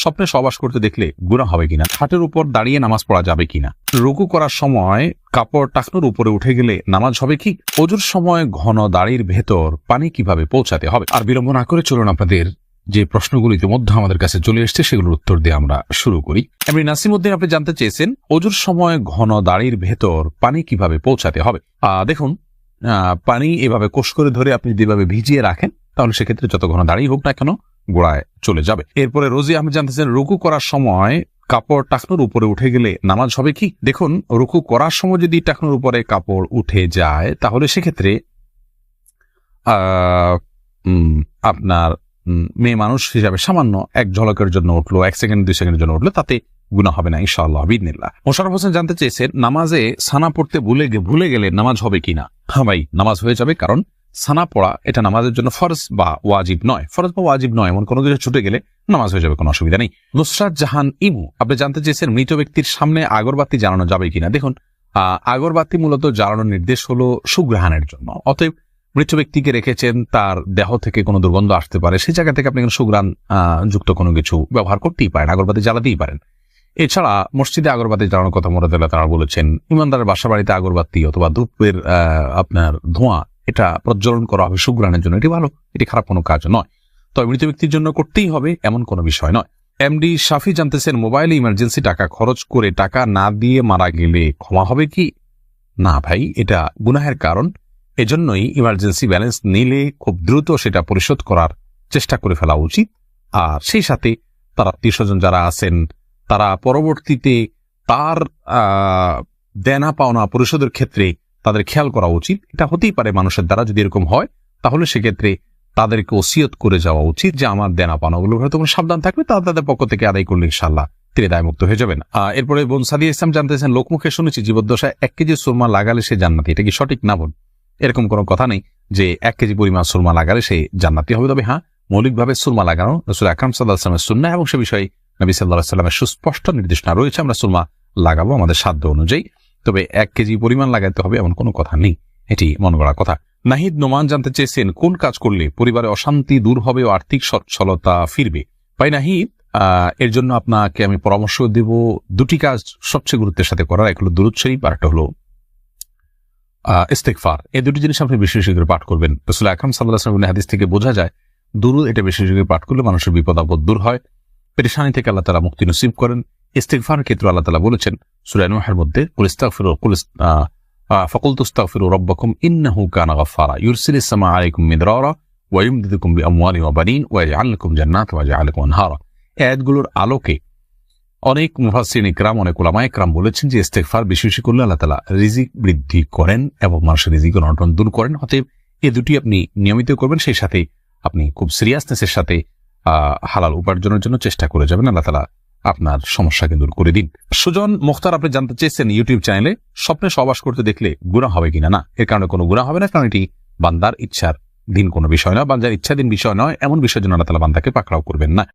স্বপ্নে সহবাস করতে দেখলে গুনাহ হবে কিনা, খাটের উপর দাঁড়িয়ে নামাজ পড়া যাবে কিনা, রুকু করার সময় কাপড় টাকনুর উপরে উঠে গেলে নামাজ হবে কি, ওজুর সময় ঘন দাড়ির ভেতর পানি কিভাবে পৌঁছাতে হবে। আর বিলম্ব না করে চলুন আপনাদের যে প্রশ্নগুলো ইতিমধ্যে আমাদের কাছে চলে এসছে সেগুলোর উত্তর দিয়ে আমরা শুরু করি। এমনি নাসিমউদ্দিন আপনি জানতে চেয়েছেন ওজুর সময় ঘন দাড়ির ভেতর পানি কিভাবে পৌঁছাতে হবে। দেখুন, পানি এভাবে কোষ করে ধরে আপনি যেভাবে ভিজিয়ে রাখেন তাহলে সেক্ষেত্রে যত ঘন দাড়ি হোক না কেন গোড়ায় চলে যাবে। এরপরে রোজি আপনি জানতেছেন রুকু করার সময় কাপড় টাকনুর উপরে উঠে গেলে নামাজ হবে কি। দেখুন, রুকু করার সময় যদি টাকনুর উপরে কাপড় উঠে যায় তাহলে সেক্ষেত্রে আপনার মেয়ে মানুষ হিসাবে সামান্য এক ঝলকের জন্য উঠলো, 1 সেকেন্ড 2 সেকেন্ডের জন্য উঠলো, তাতে গুনাহ হবে না ইনশাআল্লাহ বিইذনিল্লাহ। মোশাররফ হোসেন জানতে চেয়েছেন নামাজে সানা পড়তে ভুলে গেলে নামাজ হবে কিনা। হ্যাঁ ভাই, নামাজ হয়ে যাবে, কারণ সানা পড়া এটা নামাজের জন্য ফরজ বা ওয়াজিব নয়। ফরজ বা ওয়াজিব নয় এমন কোনো কিছু ছুটে গেলে নামাজ হয়ে যাবে, কোনো অসুবিধা নেই। নুসরাত জাহান ইমু আপনি জানতে চেয়েছেন মৃত ব্যক্তির সামনে আগরবাতি জ্বালানো যাবে কিনা। দেখুন, আগরবাতি মূলত জ্বালানোর নির্দেশ হলো সুঘ্রাণের জন্য। অতএব মৃত ব্যক্তিকে রেখেছেন, তার দেহ থেকে কোনো দুর্গন্ধ আসতে পারে, সেই জায়গা থেকে আপনি সুঘ্রাণ যুক্ত কোনো কিছু ব্যবহার করতেই পারেন, আগরবাতি জ্বালাতেই পারেন। এছাড়া মসজিদে আগরবাতি জ্বালানোর কথা মুরাদুল্লাহ তারা বলেছেন। ইমানদারের বাসা বাড়িতে আগরবাতি অথবা ধূপের আপনার ধোঁয়া এটা প্রজ্বলন করা হবে সুঘ্রাণের জন্য, এটি ভালো, এটি খারাপ কোনো কাজ নয়। তবে মৃত ব্যক্তির জন্য করতেই হবে এমন কোনো বিষয় নয়। এমডি শাফি জানতেছেন মোবাইলে ইমার্জেন্সি টাকা খরচ করে টাকা না দিয়ে মারা গেলে ক্ষমা হবে কি। না ভাই, এটা গুনাহের কারণ। এজন্যই ইমার্জেন্সি ব্যালেন্স নিলে খুব দ্রুত সেটা পরিশোধ করার চেষ্টা করে ফেলা উচিত। আর সেই সাথে তার আত্মীয় স্বজন যারা আছেন তারা পরবর্তীতে তার দেনা পাওনা পরিশোধের ক্ষেত্রে তাদের খেয়াল করা উচিত। এটা হতেই পারে মানুষের দ্বারা, যদি এরকম হয় তাহলে সেক্ষেত্রে তাদেরকে ওসিয়ত করে যাওয়া উচিত যে আমার দেনা পাওনাগুলো হয়তো সাবধান থাকবে, তাদের পক্ষ থেকে আদায় করলে ইনশাআল্লাহ তিনি দায়মুক্ত হয়ে যাবেন। এরপরে বোন সাদিয়া ইসলাম জানতেছেন লোকমুখে শুনেছি জীবদ্দশায় 1 কেজি সুরমা লাগালে সে জান্নাতি, এটা কি সঠিক না বোন? এরকম কোনো কথা নেই যে 1 কেজি পরিমাণ সুরমা লাগালে সে জান্নাতি হবে। তবে হ্যাঁ, মৌলিকভাবে সুরমা লাগানো রাসূল আকরাম সাল্লাল্লাহু আলাইহি ওয়াসাল্লামের সুন্নাহ এবং সে বিষয়ে নবী সাল্লাল্লাহু আলাইহি ওয়াসাল্লামের সুস্পষ্ট নির্দেশনা রয়েছে। আমরা সুরমা লাগাবো আমাদের সাধ্য অনুযায়ী, তবে 1 কেজি পরিমাণ লাগাতে হবে এমন কোনো কথা নেই, এটি মন গড়া কথা। নাহিদ নোমান জানতে চেয়েছেন কোন কাজ করলে পরিবারে অশান্তি দূর হবে ও আর্থিক সচ্ছলতা ফিরবে। ভাই নাহিদ, এর জন্য আপনাকে আমি পরামর্শ দেব 2টি কাজ সবচেয়ে গুরুত্বের সাথে করার। এক হলো দুরূদ শরীফ, আর একটা হলো ইস্তেগফার। এই 2টি জিনিস আপনি বেশি বেশি করে পাঠ করবেন। রাসূল আকরাম সাল্লাল্লাহু আলাইহি ওয়াসাল্লামের হাদিস থেকে বোঝা যায় দুরূদ এটা বেশি বেশি করে পাঠ করলে মানুষের বিপদ আপদ দূর হয়, পেরেশানি থেকে আল্লাহ তাআলা মুক্তি নসিব করেন। ইস্তেগফারের ক্ষেত্রে আল্লাহ তাআলা বলেছেন সূরা নূহের মধ্যে ফাকুলতু আস্তাগফিরু রাব্বাকুম ইন্নাহু কানা গাফফারা ইউরসিলিস সামাআ আলাইকুম মিদরারা ওয়া ইউমদিদুকুম বিআমওয়ালিন ওয়া বানিন ওয়া ইয়াজআল লাকুম জান্নাতিন ওয়া ইয়াজআল লাকুম আনহারা। এই আয়াতগুলোর আলোকে অনেক মুফাসসিরিন ইকরাম, অনেক উলামা ইকরাম বলেছেন যে ইস্তেগফার বেশি বেশি করলে আল্লাহ তাআলা রিজিক বৃদ্ধি করেন এবং মানুষের রিজিক অনটন দূর করেন। অতএব এই 2টি আপনি নিয়মিত করবেন, সেই সাথে আপনি খুব সিরিয়াসনেসের সাথে হালাল উপার্জনের জন্য চেষ্টা করে যাবেন। আল্লাহ তাআলা আপনার সমস্যাকে দূর করে দিন। সুজন মুখতার আপনি জানতে চেয়েছেন ইউটিউব চ্যানেলে স্বপ্নে সহবাস করতে দেখলে গুনাহ হবে কিনা। না, এর কারণে কোনো গুনাহ হবে না, কারণ এটি বান্দার ইচ্ছার দিন কোনো বিষয় নয়, বান্দার ইচ্ছাধীন বিষয় নয়, এমন বিষয়ের জন্য আল্লাহ তাআলা বান্দাকে পাকড়াও করবেন না।